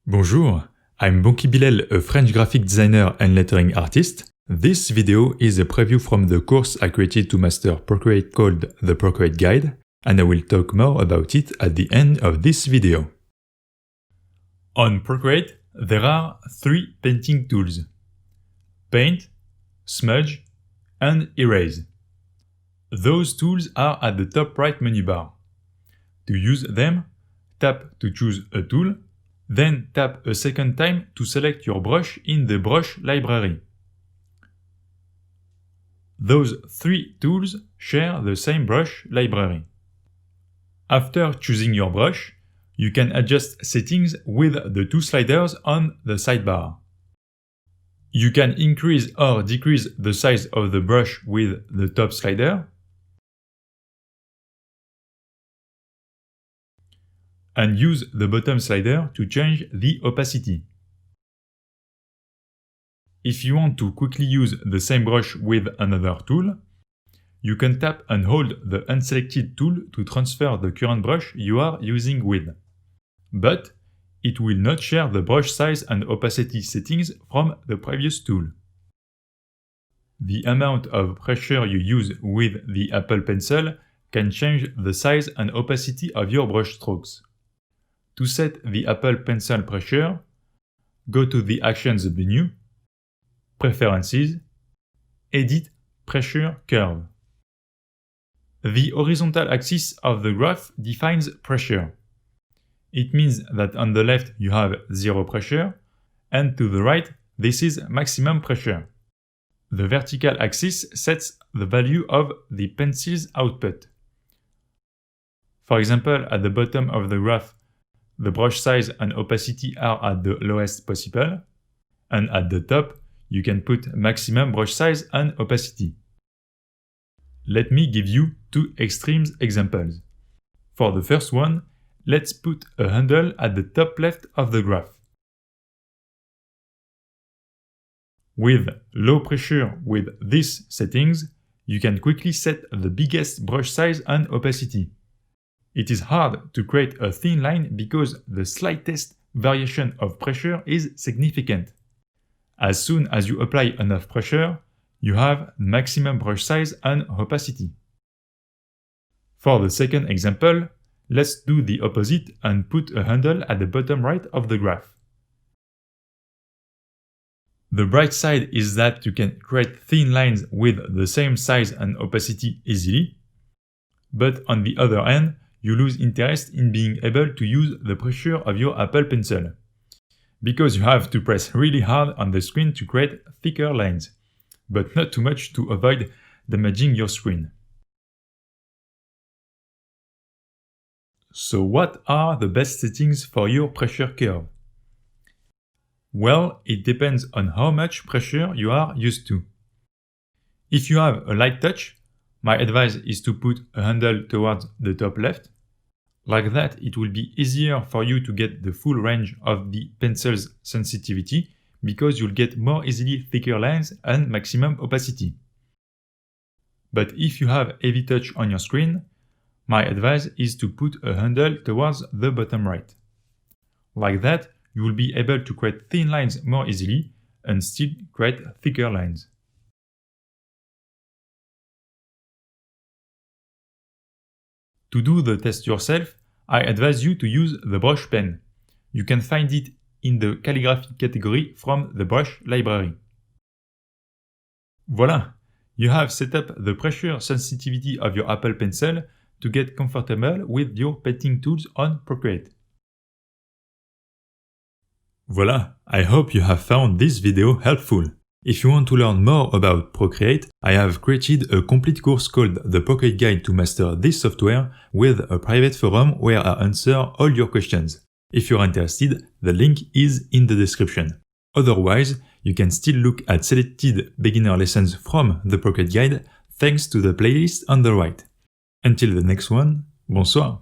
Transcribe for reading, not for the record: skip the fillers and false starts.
Bonjour, I'm Bonki Bilel, a French graphic designer and lettering artist. This video is a preview from the course I created to master Procreate called the Procreate Guide, and I will talk more about it at the end of this video. On Procreate, there are three painting tools: Paint, Smudge, and Erase. Those tools are at the top right menu bar. To use them, tap to choose a tool, then tap a second time to select your brush in the brush library. Those three tools share the same brush library. After choosing your brush, you can adjust settings with the two sliders on the sidebar. You can increase or decrease the size of the brush with the top slider, and use the bottom slider to change the opacity. If you want to quickly use the same brush with another tool, you can tap and hold the unselected tool to transfer the current brush you are using with. But it will not share the brush size and opacity settings from the previous tool. The amount of pressure you use with the Apple Pencil can change the size and opacity of your brush strokes. To set the Apple Pencil pressure, go to the Actions menu, Preferences, Edit Pressure Curve. The horizontal axis of the graph defines pressure. It means that on the left you have zero pressure, and to the right this is maximum pressure. The vertical axis sets the value of the pencil's output. For example, at the bottom of the graph, the brush size and opacity are at the lowest possible, and at the top, you can put maximum brush size and opacity. Let me give you two extreme examples. For the first one, let's put a handle at the top left of the graph. With low pressure with these settings, you can quickly set the biggest brush size and opacity. It is hard to create a thin line because the slightest variation of pressure is significant. As soon as you apply enough pressure, you have maximum brush size and opacity. For the second example, let's do the opposite and put a handle at the bottom right of the graph. The bright side is that you can create thin lines with the same size and opacity easily, but on the other hand, you lose interest in being able to use the pressure of your Apple Pencil, because you have to press really hard on the screen to create thicker lines, but not too much to avoid damaging your screen. So what are the best settings for your pressure curve? Well, it depends on how much pressure you are used to. If you have a light touch, my advice is to put a handle towards the top left. Like that, it will be easier for you to get the full range of the pencil's sensitivity because you'll get more easily thicker lines and maximum opacity. But if you have heavy touch on your screen, my advice is to put a handle towards the bottom right. Like that, you will be able to create thin lines more easily and still create thicker lines. To do the test yourself, I advise you to use the brush pen. You can find it in the calligraphy category from the brush library. Voila! You have set up the pressure sensitivity of your Apple Pencil to get comfortable with your painting tools on Procreate. Voila! I hope you have found this video helpful. If you want to learn more about Procreate, I have created a complete course called the Procreate Guide to master this software with a private forum where I answer all your questions. If you're interested, the link is in the description. Otherwise, you can still look at selected beginner lessons from the Procreate Guide thanks to the playlist on the right. Until the next one, bonsoir!